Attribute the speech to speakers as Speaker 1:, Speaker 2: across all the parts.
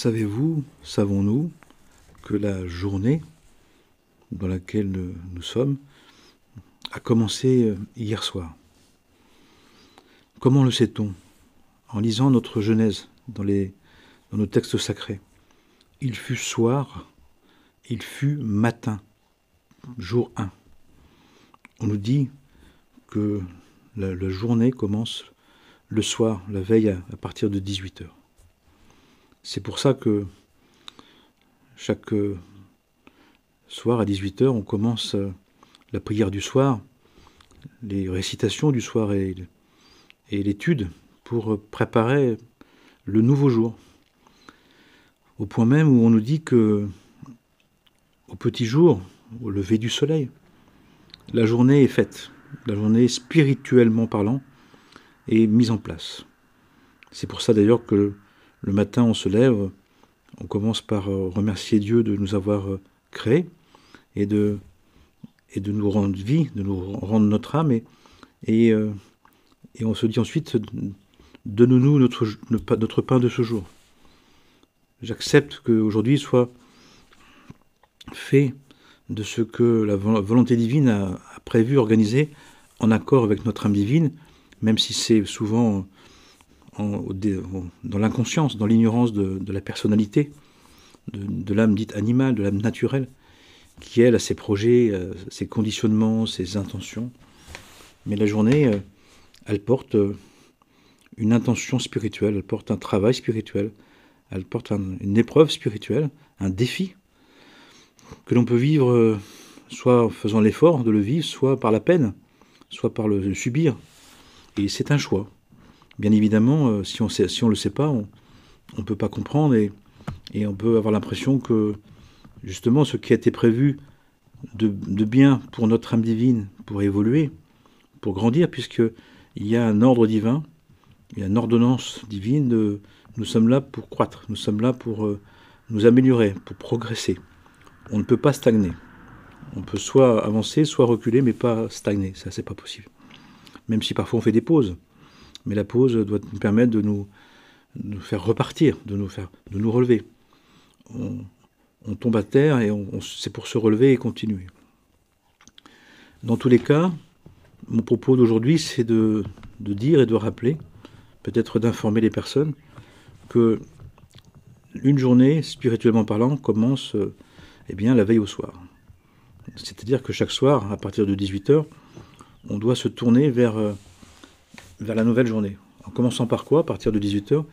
Speaker 1: Savez-vous, savons-nous, que la journée dans laquelle nous sommes a commencé hier soir? Comment le sait-on? En lisant notre Genèse dans nos textes sacrés. Il fut soir, il fut matin, jour 1. On nous dit que la journée commence le soir, la veille à partir de 18h. C'est pour ça que chaque soir à 18h, on commence la prière du soir, les récitations du soir et l'étude pour préparer le nouveau jour. Au point même où on nous dit que au petit jour, au lever du soleil, la journée est faite. La journée, spirituellement parlant, est mise en place. C'est pour ça d'ailleurs que le matin, on se lève, on commence par remercier Dieu de nous avoir créés et de nous rendre vie, de nous rendre notre âme. Et on se dit ensuite, donne-nous notre pain de ce jour. J'accepte qu'aujourd'hui soit fait de ce que la volonté divine a prévu, organisé, en accord avec notre âme divine, même si c'est souvent dans l'inconscience, dans l'ignorance de la personnalité, de l'âme dite animale, de l'âme naturelle, qui elle a ses projets, ses conditionnements, ses intentions. Mais la journée, elle porte une intention spirituelle, elle porte un travail spirituel, elle porte une épreuve spirituelle, un défi que l'on peut vivre soit en faisant l'effort de le vivre, soit par la peine, soit par le subir. Et c'est un choix. Bien évidemment, si on le sait pas, on ne peut pas comprendre et on peut avoir l'impression que justement ce qui a été prévu de bien pour notre âme divine, pour évoluer, pour grandir, puisqu'il y a un ordre divin, il y a une ordonnance divine, nous sommes là pour croître, nous sommes là pour nous améliorer, pour progresser. On ne peut pas stagner. On peut soit avancer, soit reculer, mais pas stagner. Ça, c'est pas possible. Même si parfois on fait des pauses. Mais la pause doit nous permettre de nous faire repartir, de nous relever. On tombe à terre et c'est pour se relever et continuer. Dans tous les cas, mon propos d'aujourd'hui, c'est de dire et de rappeler, peut-être d'informer les personnes, que une journée, spirituellement parlant, commence la veille au soir. C'est-à-dire que chaque soir, à partir de 18h, on doit se tourner vers la nouvelle journée. En commençant par quoi, à partir de 18h?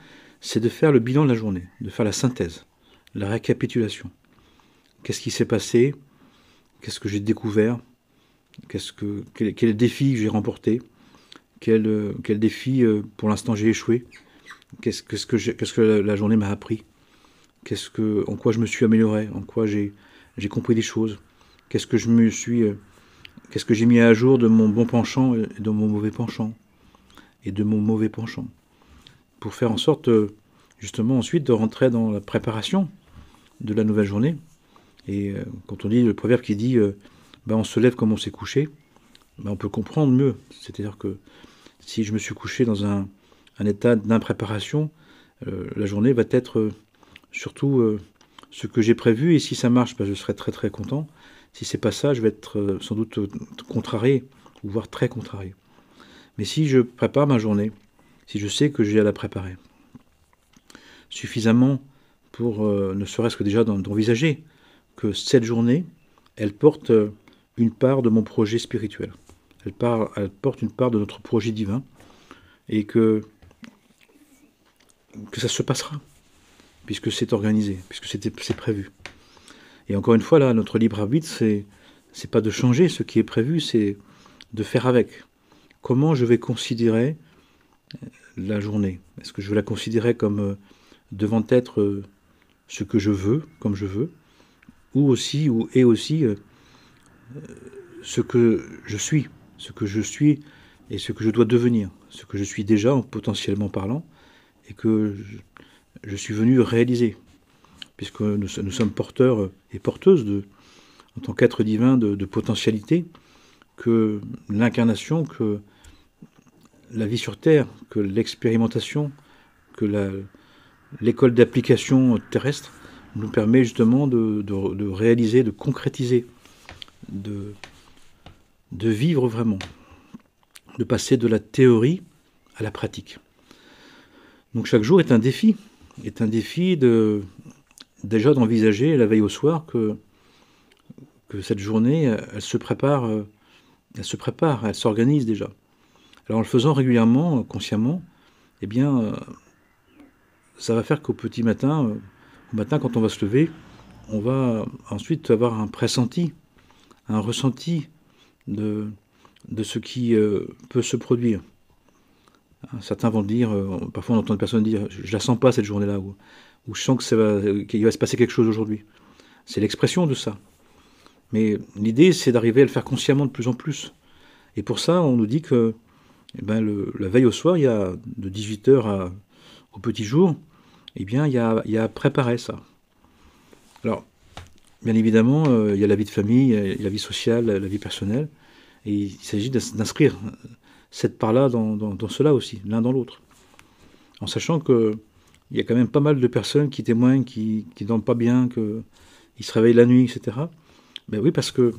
Speaker 1: C'est de faire le bilan de la journée, de faire la synthèse, la récapitulation. Qu'est-ce qui s'est passé? Qu'est-ce que j'ai découvert? Quel défi j'ai remporté? Quel défi, pour l'instant, j'ai échoué? Qu'est-ce que la journée m'a appris? En quoi je me suis amélioré? En quoi j'ai compris des choses? Qu'est-ce que j'ai mis à jour de mon bon penchant et de mon mauvais penchant? Pour faire en sorte, justement, ensuite, de rentrer dans la préparation de la nouvelle journée. Et quand on dit le proverbe qui dit on se lève comme on s'est couché, on peut comprendre mieux. C'est-à-dire que si je me suis couché dans un état d'impréparation, la journée va être surtout ce que j'ai prévu, et si ça marche, je serai très très content. Si c'est pas ça, je vais être sans doute contrarié, ou voire très contrarié. Mais si je prépare ma journée, si je sais que j'ai à la préparer suffisamment pour ne serait-ce que déjà d'envisager que cette journée, elle porte une part de mon projet spirituel. Elle porte une part de notre projet divin, et que ça se passera, puisque c'est organisé, puisque c'est prévu. Et encore une fois, là, notre libre arbitre, c'est pas de changer ce qui est prévu, c'est de faire avec. Comment je vais considérer la journée? Est-ce que je vais la considérer comme devant être ce que je veux, comme je veux, ou aussi ce que je suis et ce que je dois devenir, ce que je suis déjà, potentiellement parlant, et que je suis venu réaliser, puisque nous sommes porteurs et porteuses, en tant qu'être divin, de potentialités, que l'incarnation, que la vie sur Terre, que l'expérimentation, que l'école d'application terrestre nous permet justement de réaliser, de concrétiser, de vivre vraiment, de passer de la théorie à la pratique. Donc chaque jour est un défi déjà d'envisager la veille au soir que cette journée, elle se prépare, elle s'organise déjà. Alors en le faisant régulièrement, consciemment, eh bien, ça va faire qu'au petit matin, au matin quand on va se lever, on va ensuite avoir un pressenti, un ressenti de ce qui peut se produire. Certains vont dire, parfois on entend des personnes dire, je la sens pas cette journée-là, ou je sens qu'il va se passer quelque chose aujourd'hui. C'est l'expression de ça. Mais l'idée, c'est d'arriver à le faire consciemment de plus en plus. Et pour ça, on nous dit que la veille au soir, il y a de 18h au petit jour, eh bien, il y a à préparer ça. Alors, bien évidemment, il y a la vie de famille, il y a la vie sociale, la vie personnelle, et il s'agit d'inscrire cette part-là dans cela aussi, l'un dans l'autre. En sachant qu'il y a quand même pas mal de personnes qui témoignent, qui dorment pas bien, qu'ils se réveillent la nuit, etc. Ben oui, parce que,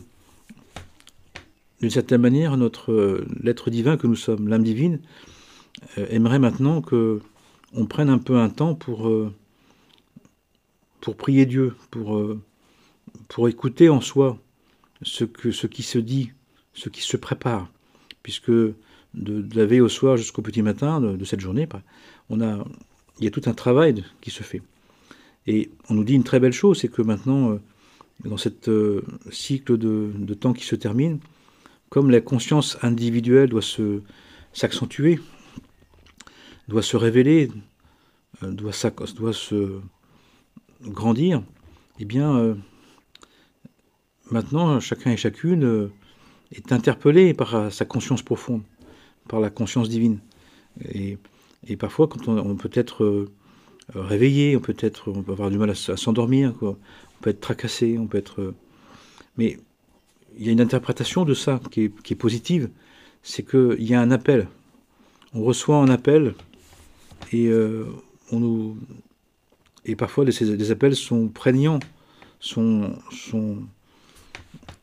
Speaker 1: d'une certaine manière, l'être divin que nous sommes, l'âme divine, aimerait maintenant qu'on prenne un peu un temps pour prier Dieu, pour écouter en soi ce qui se dit, ce qui se prépare, puisque de la veille au soir jusqu'au petit matin de cette journée, il y a tout un travail qui se fait. Et on nous dit une très belle chose, c'est que maintenant, dans cette cycle de temps qui se termine, comme la conscience individuelle doit s'accentuer, doit se révéler, doit se grandir, eh bien, maintenant, chacun et chacune est interpellé par sa conscience profonde, par la conscience divine. Et parfois, quand on peut être réveillé, on peut avoir du mal à s'endormir, quoi. On peut être tracassé, on peut être... Mais il y a une interprétation de ça qui est positive, c'est qu'il y a un appel. On reçoit un appel et et parfois des appels sont prégnants, sont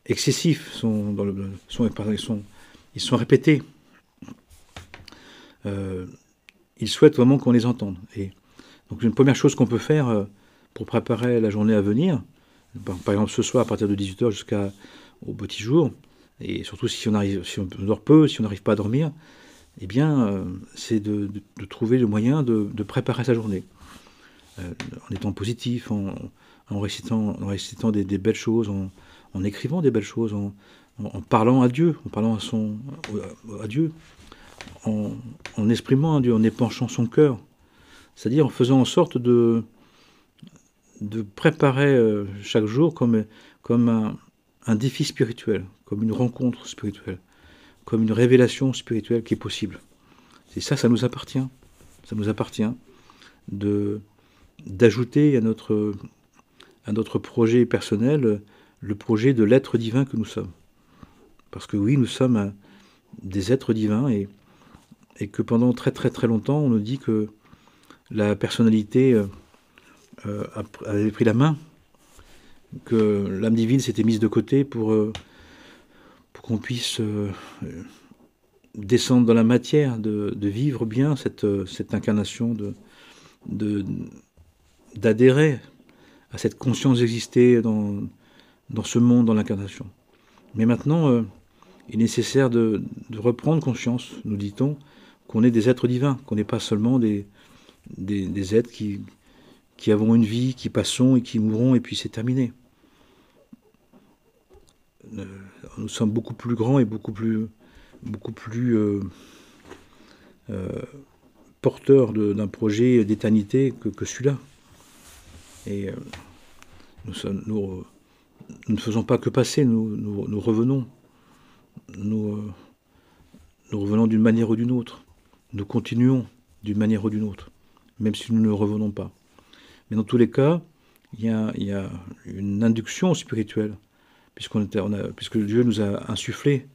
Speaker 1: excessifs, ils sont répétés. Ils souhaitent vraiment qu'on les entende. Et donc une première chose qu'on peut faire pour préparer la journée à venir, par exemple ce soir à partir de 18h jusqu'au petit jour, et surtout si on dort peu, si on n'arrive pas à dormir, eh bien c'est de trouver le moyen de préparer sa journée. En étant positif, en récitant des belles choses, en écrivant des belles choses, en parlant à Dieu, en parlant à Dieu, en exprimant à Dieu, en épanchant son cœur, c'est-à-dire en faisant en sorte de préparer chaque jour comme un défi spirituel, comme une rencontre spirituelle, comme une révélation spirituelle qui est possible. Et ça nous appartient. Ça nous appartient d'ajouter à notre projet personnel le projet de l'être divin que nous sommes. Parce que oui, nous sommes des êtres divins et que pendant très très très longtemps, on nous dit que la personnalité avait pris la main, que l'âme divine s'était mise de côté pour qu'on puisse descendre dans la matière, de vivre bien cette incarnation, d'adhérer à cette conscience d'exister dans ce monde, dans l'incarnation. Mais maintenant, il est nécessaire de reprendre conscience, nous dit-on, qu'on est des êtres divins, qu'on n'est pas seulement des êtres qui avons une vie, qui passons et qui mourront, et puis c'est terminé. Nous sommes beaucoup plus grands et beaucoup plus porteurs d'un projet d'éternité que celui-là. Et nous ne faisons pas que passer, nous revenons. Nous revenons d'une manière ou d'une autre. Nous continuons d'une manière ou d'une autre, même si nous ne revenons pas. Mais dans tous les cas, il y a une induction spirituelle, puisque Dieu nous a insufflé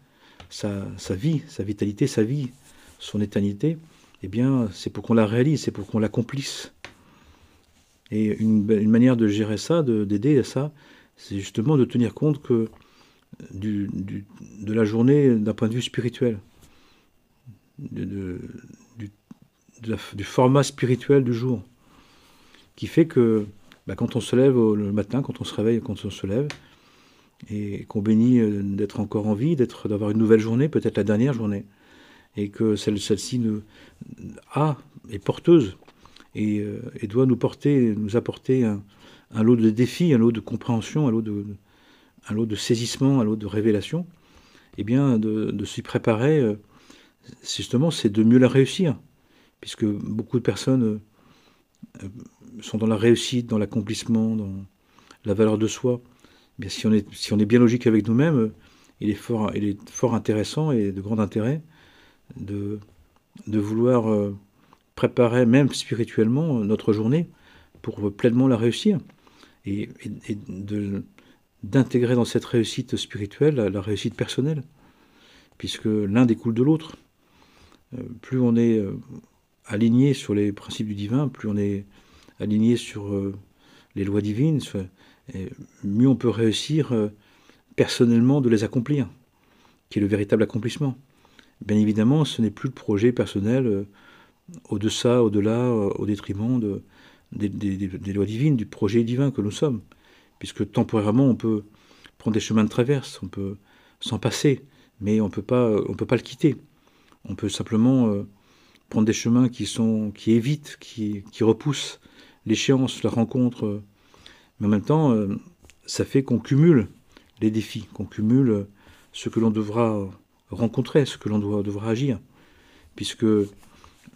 Speaker 1: sa vie, sa vitalité, sa vie, son éternité. Eh bien, c'est pour qu'on la réalise, c'est pour qu'on l'accomplisse. Et une manière de gérer ça, d'aider à ça, c'est justement de tenir compte que de la journée d'un point de vue spirituel, de, de- du, du format spirituel du jour, qui fait que quand on se lève le matin, quand on se réveille, quand on se lève, et qu'on bénit d'être encore en vie, d'avoir une nouvelle journée, peut-être la dernière journée, et que celle-ci est porteuse et doit nous apporter un lot de défis, un lot de compréhension, un lot de saisissement, un lot de révélation, et bien de s'y préparer, justement, c'est de mieux la réussir, puisque beaucoup de personnes sont dans la réussite, dans l'accomplissement, dans la valeur de soi. Eh bien, si on est bien logique avec nous-mêmes, il est fort intéressant et de grand intérêt de, de vouloir préparer, même spirituellement, notre journée pour pleinement la réussir. Et d'intégrer dans cette réussite spirituelle la réussite personnelle, puisque l'un découle de l'autre. Plus on est aligné sur les principes du divin, plus on est aligné sur les lois divines, mieux on peut réussir personnellement de les accomplir, qui est le véritable accomplissement. Bien évidemment, ce n'est plus le projet personnel au-delà, au détriment des lois divines, du projet divin que nous sommes. Puisque temporairement, on peut prendre des chemins de traverse, on peut s'en passer, mais on peut pas le quitter. On peut simplement prendre des chemins qui évitent, qui repoussent l'échéance, la rencontre. Mais en même temps, ça fait qu'on cumule les défis, qu'on cumule ce que l'on devra rencontrer, ce que l'on devra agir. Puisque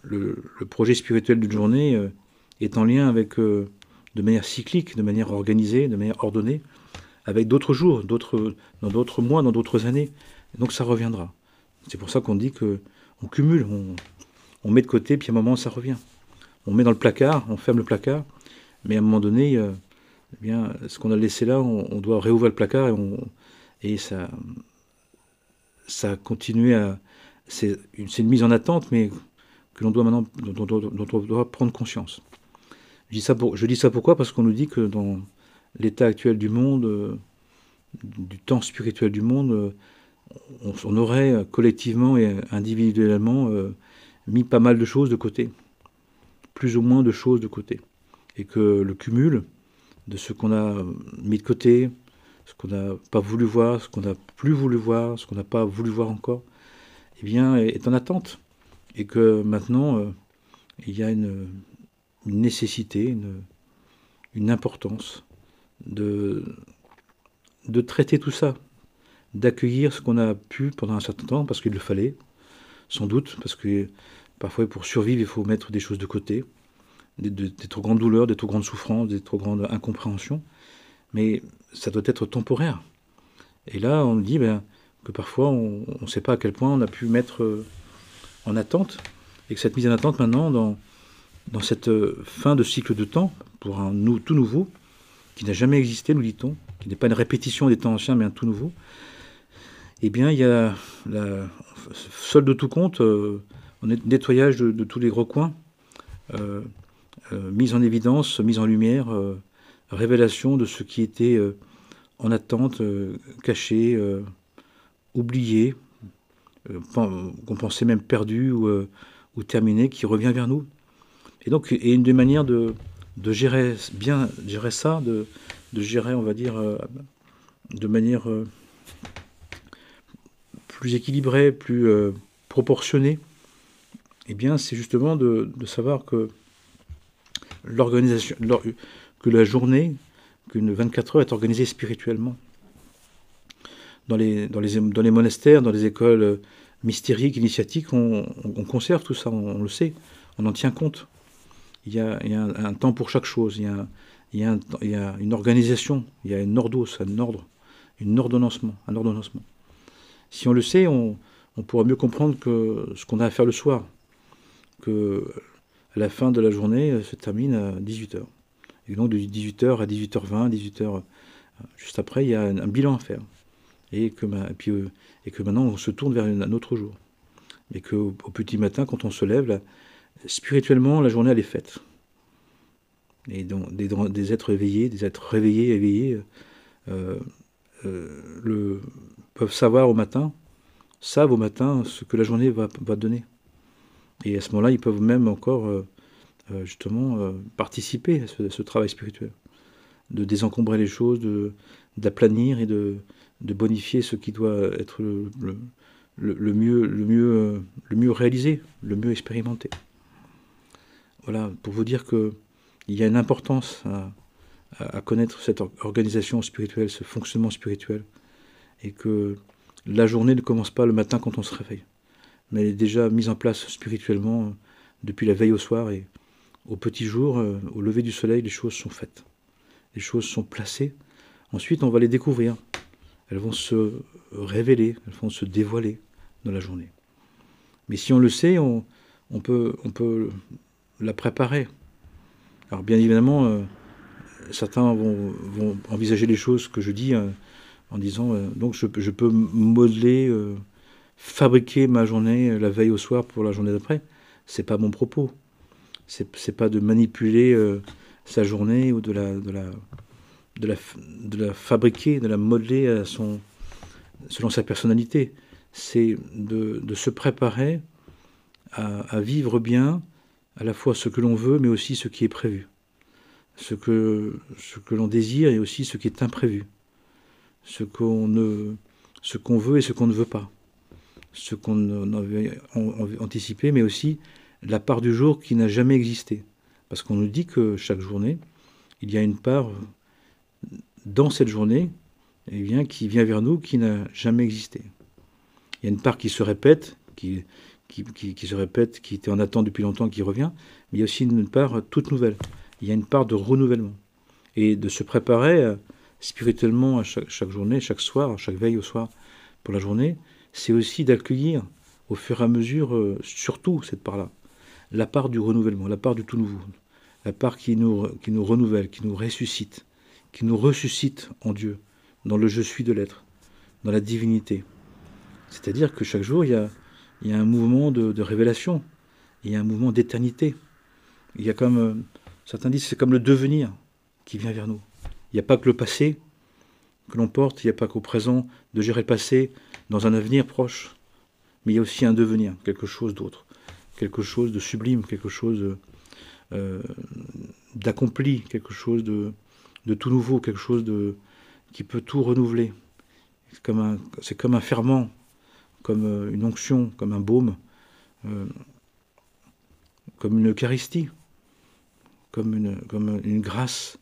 Speaker 1: le projet spirituel d'une journée est en lien avec, de manière cyclique, de manière organisée, de manière ordonnée, avec d'autres jours, dans d'autres mois, dans d'autres années. Et donc ça reviendra. C'est pour ça qu'on dit qu'on cumule, on met de côté, puis à un moment ça revient. On met dans le placard, on ferme le placard, mais à un moment donné, eh bien, ce qu'on a laissé là, on doit réouvrir le placard et ça continue à... C'est une mise en attente, mais que l'on doit maintenant, dont on doit prendre conscience. Je dis ça pourquoi? Parce qu'on nous dit que dans l'état actuel du monde, du temps spirituel du monde, on aurait collectivement et individuellement mis pas mal de choses de côté, plus ou moins de choses de côté, et que le cumul de ce qu'on a mis de côté, ce qu'on n'a pas voulu voir, ce qu'on n'a plus voulu voir, ce qu'on n'a pas voulu voir encore, eh bien, est en attente, et que maintenant il y a une nécessité, une importance de traiter tout ça, d'accueillir ce qu'on a pu pendant un certain temps, parce qu'il le fallait, sans doute, parce que parfois pour survivre, il faut mettre des choses de côté, des trop grandes douleurs, des trop grandes souffrances, des trop grandes incompréhensions, mais ça doit être temporaire. Et là, on dit que parfois, on ne sait pas à quel point on a pu mettre en attente, et que cette mise en attente maintenant, dans cette fin de cycle de temps, pour un tout nouveau, qui n'a jamais existé, nous dit-on, qui n'est pas une répétition des temps anciens, mais un tout nouveau, eh bien, il y a seul de tout compte, nettoyage de tous les gros coins, mise en évidence, mise en lumière, révélation de ce qui était en attente, caché, oublié, qu'on pensait même perdu ou terminé, qui revient vers nous. Et donc, une des manières de gérer ça, de gérer, on va dire, de manière plus équilibrée, plus proportionnée, eh bien, c'est justement de savoir que l'organisation, que la journée, qu'une 24 heures est organisée spirituellement. Dans les monastères, dans les écoles mystériques, initiatiques, on conserve tout ça, on le sait, on en tient compte. Il y a un temps pour chaque chose, il y a une organisation, il y a un ordre, un ordonnancement. Si on le sait, on pourra mieux comprendre que ce qu'on a à faire le soir, que à la fin de la journée se termine à 18h. Et donc de 18h à 18h20, 18h, juste après, il y a un bilan à faire. Et que maintenant on se tourne vers un autre jour. Et qu'au petit matin, quand on se lève, spirituellement, la journée elle est faite. Et donc, des êtres éveillés, des êtres réveillés, éveillés, euh, peuvent savoir au matin, savent au matin ce que la journée va donner. Et à ce moment-là, ils peuvent même encore, justement, participer à ce travail spirituel, de désencombrer les choses, d'aplanir et de bonifier ce qui doit être le mieux réalisé, le mieux expérimenté. Voilà, pour vous dire qu'il y a une importance à connaître cette organisation spirituelle, ce fonctionnement spirituel, et que la journée ne commence pas le matin quand on se réveille, mais elle est déjà mise en place spirituellement depuis la veille au soir, et au petit jour, au lever du soleil, les choses sont faites. Les choses sont placées. Ensuite, on va les découvrir. Elles vont se révéler, elles vont se dévoiler dans la journée. Mais si on le sait, on peut la préparer. Alors bien évidemment, certains vont envisager les choses que je dis en disant donc je peux modeler, fabriquer ma journée la veille au soir pour la journée d'après. C'est pas mon propos. C'est pas de manipuler sa journée ou de la fabriquer, de la modeler selon sa personnalité. C'est de se préparer à vivre bien à la fois ce que l'on veut, mais aussi ce qui est prévu. Ce que l'on désire et aussi ce qui est imprévu. Ce qu'on veut et ce qu'on ne veut pas. Ce qu'on avait anticipé, mais aussi la part du jour qui n'a jamais existé. Parce qu'on nous dit que chaque journée, il y a une part dans cette journée qui vient vers nous qui n'a jamais existé. Il y a une part qui se répète, qui se répète, qui était en attente depuis longtemps, qui revient, mais il y a aussi une part toute nouvelle. Il y a une part de renouvellement. Et de se préparer spirituellement à chaque journée, chaque soir, chaque veille au soir pour la journée, c'est aussi d'accueillir au fur et à mesure, surtout cette part-là, la part du renouvellement, la part du tout nouveau, la part qui nous renouvelle, qui nous ressuscite en Dieu, dans le je suis de l'être, dans la divinité. C'est-à-dire que chaque jour, il y a un mouvement de révélation, il y a un mouvement d'éternité. Il y a comme, certains disent, c'est comme le devenir qui vient vers nous. Il n'y a pas que le passé que l'on porte, il n'y a pas qu'au présent de gérer le passé dans un avenir proche, mais il y a aussi un devenir, quelque chose d'autre, quelque chose de sublime, quelque chose d'accompli, quelque chose de tout nouveau, quelque chose qui peut tout renouveler. C'est comme un ferment, comme une onction, comme un baume, comme une Eucharistie, comme une grâce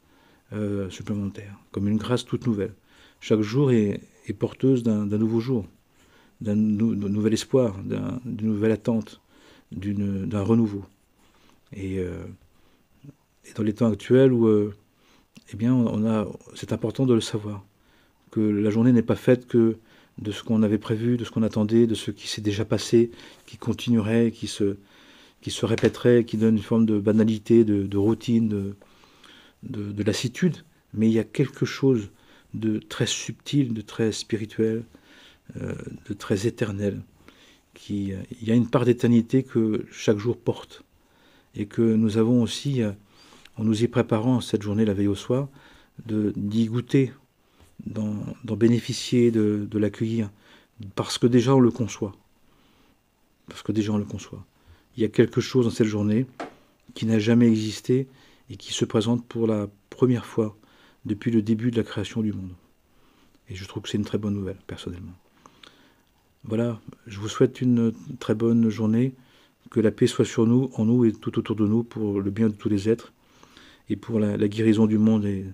Speaker 1: supplémentaire, comme une grâce toute nouvelle. Chaque jour est porteuse d'un nouveau jour, d'un nouvel espoir, d'une nouvelle attente, d'un renouveau. Et dans les temps actuels où eh bien, c'est important de le savoir, que la journée n'est pas faite que de ce qu'on avait prévu, de ce qu'on attendait, de ce qui s'est déjà passé, qui continuerait, qui se répéterait, qui donne une forme de banalité, de routine, de lassitude. Mais il y a quelque chose de très subtil, de très spirituel, de très éternel. Il y a une part d'éternité que chaque jour porte. Et que nous avons aussi, en nous y préparant cette journée, la veille au soir, d'y goûter, d'en bénéficier, de l'accueillir, parce que déjà on le conçoit. Il y a quelque chose dans cette journée qui n'a jamais existé et qui se présente pour la première fois depuis le début de la création du monde. Et je trouve que c'est une très bonne nouvelle, personnellement. Voilà, je vous souhaite une très bonne journée, que la paix soit sur nous, en nous et tout autour de nous, pour le bien de tous les êtres, et pour la guérison du monde et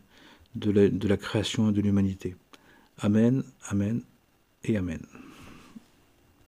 Speaker 1: de la création et de l'humanité. Amen, amen et amen.